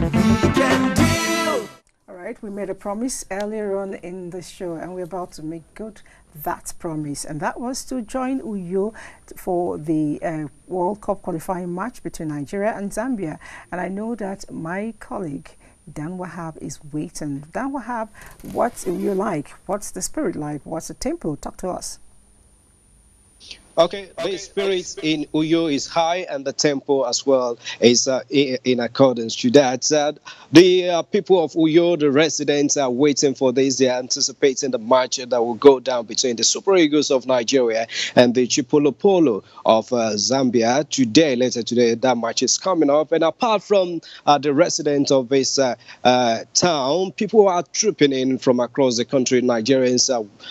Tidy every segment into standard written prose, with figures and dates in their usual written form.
We can deal. All right, we made a promise earlier on in the show, and we're about to make good that promise, and that was to join Uyo for the World Cup qualifying match between Nigeria and Zambia. And I know that my colleague Dan Wahab is waiting. Dan Wahab, what's Uyo like? What's the spirit like? What's the tempo? Talk to us. Okay, the spirit in Uyo is high, and the tempo as well is in accordance to that. The people of Uyo, the residents, are waiting for this. They are anticipating the match that will go down between the Super Eagles of Nigeria and the Chipolopolo of Zambia today. Later today, that match is coming up. And apart from the residents of this town, people are trooping in from across the country. Nigerians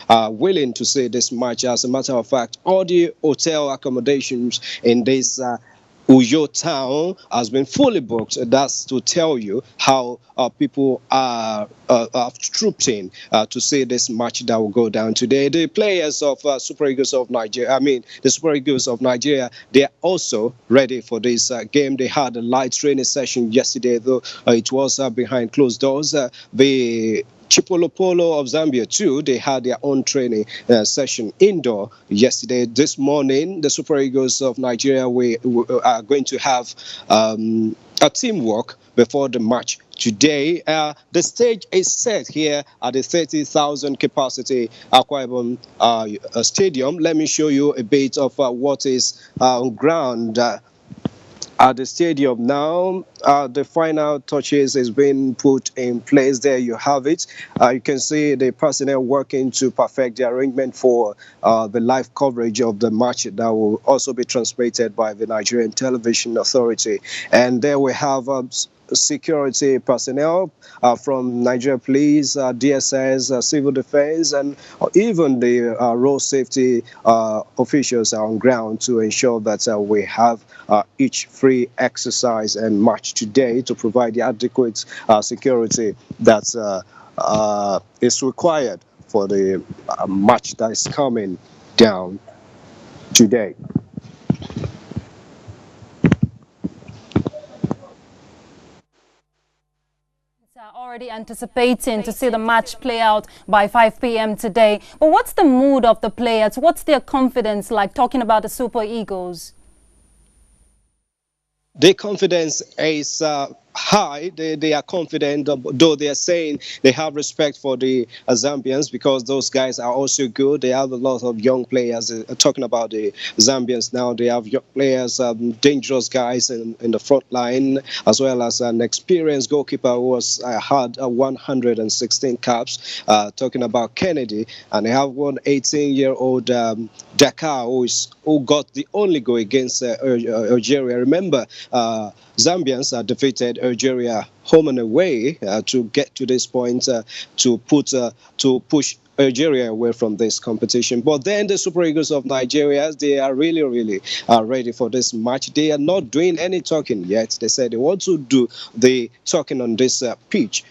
are willing to see this match. As a matter of fact, all the hotel accommodations in this Uyo town has been fully booked. That's to tell you how people are trooped in to see this match that will go down today. The players of Super Eagles of Nigeria, the Super Eagles of Nigeria, they are also ready for this game. They had a light training session yesterday, though it was behind closed doors. The Chipolopolo of Zambia too, they had their own training session indoor yesterday. This morning, the Super Eagles of Nigeria we are going to have a teamwork before the match today. The stage is set here at the 30,000 capacity Akpabio stadium. Let me show you a bit of what is on ground at the stadium now. The final touches is being put in place. There you have it. You can see the personnel working to perfect the arrangement for the live coverage of the match that will also be transmitted by the Nigerian Television Authority. And there we have security personnel from Nigeria Police, DSS, Civil Defense, and even the road safety officials are on ground to ensure that we have each free exercise and match today to provide the adequate security that is required for the match that is coming down today. Already anticipating to see the match play out by 5 p.m. today. But what's the mood of the players? What's their confidence like, talking about the Super Eagles? Their confidence is high. They are confident, though they are saying they have respect for the Zambians because those guys are also good. They have a lot of young players. Talking about the Zambians now, they have young players, dangerous guys in the front line, as well as an experienced goalkeeper who had 116 caps. Talking about Kennedy, and they have one 18-year-old Dakar who got the only goal against Algeria. Remember, Zambians defeated Algeria home and away to get to this point to push Algeria away from this competition. But then the Super Eagles of Nigeria, they are really ready for this match. They are not doing any talking yet. They said they want to do the talking on this pitch.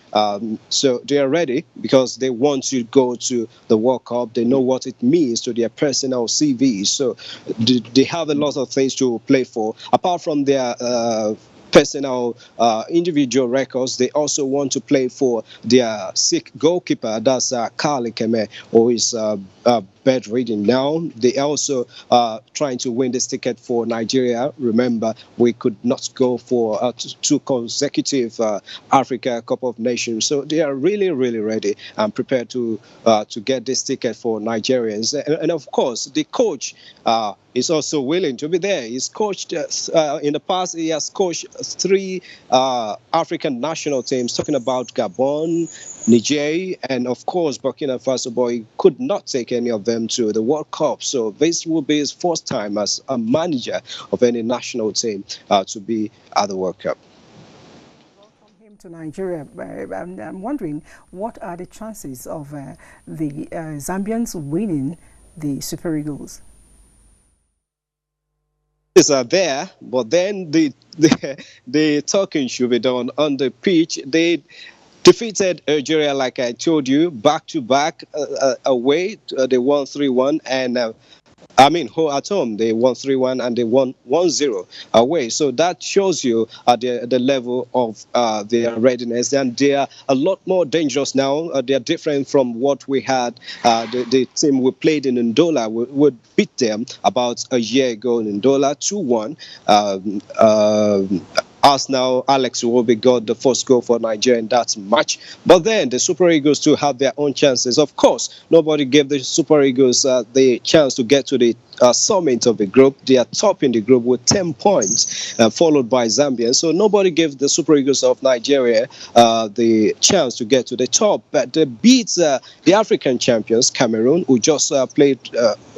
So they are ready because they want to go to the World Cup. They know what it means to their personal CVs. So they have a lot of things to play for. Apart from their personal individual records, they also want to play for their sick goalkeeper. That's Carly Keme, who is bedridden now. They also trying to win this ticket for Nigeria. Remember, we could not go for two consecutive Africa Cup of Nations. So they are really ready and prepared to get this ticket for Nigerians. And of course, the coach is also willing to be there. He's coached in the past. He has coached 3 African national teams, talking about Gabon, Niger, and of course Burkina Faso. But he could not take any of them to the World Cup. So this will be his first time as a manager of any national team to be at the World Cup. Welcome him to Nigeria. I'm wondering, what are the chances of the Zambians winning the Super Eagles? Are there, but then the talking should be done on the pitch. They defeated Algeria, like I told you, back to back away. They won 3-1, and I mean, at home, they won 3-1 and they won 1-0 away. So that shows you the level of their readiness. And they are a lot more dangerous now. They are different from what we had. The team we played in Ndola would beat them about a year ago in Ndola, 2-1. Arsenal, Alex Iwobi got the first goal for Nigeria in that match. But then the Super Eagles too have their own chances. Of course, nobody gave the Super Eagles the chance to get to the summit of the group. They are top in the group with 10 points, followed by Zambia. So nobody gave the Super Eagles of Nigeria the chance to get to the top. But they beat the African champions, Cameroon, who just played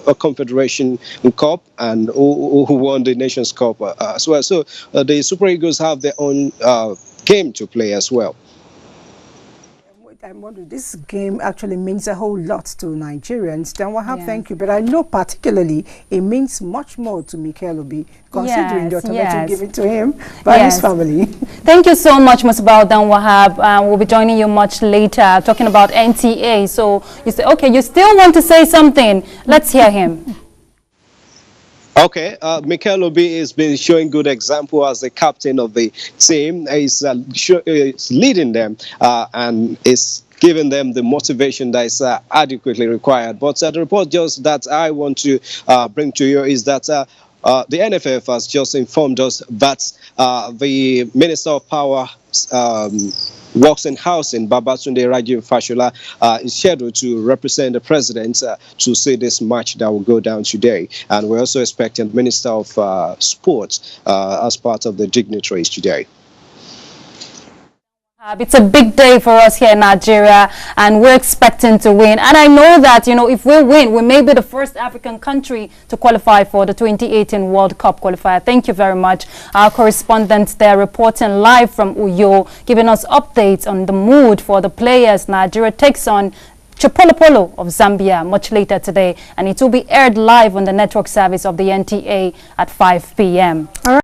a Confederation Cup and who won the Nations Cup as well. So the Super Eagles have their own game to play as well. I'm wondering, this game actually means a whole lot to Nigerians. Dan Wahab, thank you. But I know particularly it means much more to Mikel Obi, considering the automatic given to him by his family. Thank you so much, Musbau, Dan Wahab. We'll be joining you much later, talking about NTA. So you say, okay, you still want to say something. Let's hear him. Okay, Mikel Obi has been showing good example as the captain of the team. He's leading them and is giving them the motivation that is adequately required. But the report just that I want to bring to you is that the NFF has just informed us that the Minister of Power Works and Housing, Babatunde Raji Fashola, is scheduled to represent the president to see this match that will go down today. And we're also expecting the Minister of Sports as part of the dignitaries today. It's a big day for us here in Nigeria, and we're expecting to win. And I know that, you know, if we win, we may be the first African country to qualify for the 2018 World Cup qualifier. Thank you very much. Our correspondent there reporting live from Uyo, giving us updates on the mood for the players. Nigeria takes on Chipolopolo of Zambia much later today, and it will be aired live on the network service of the NTA at 5 p.m.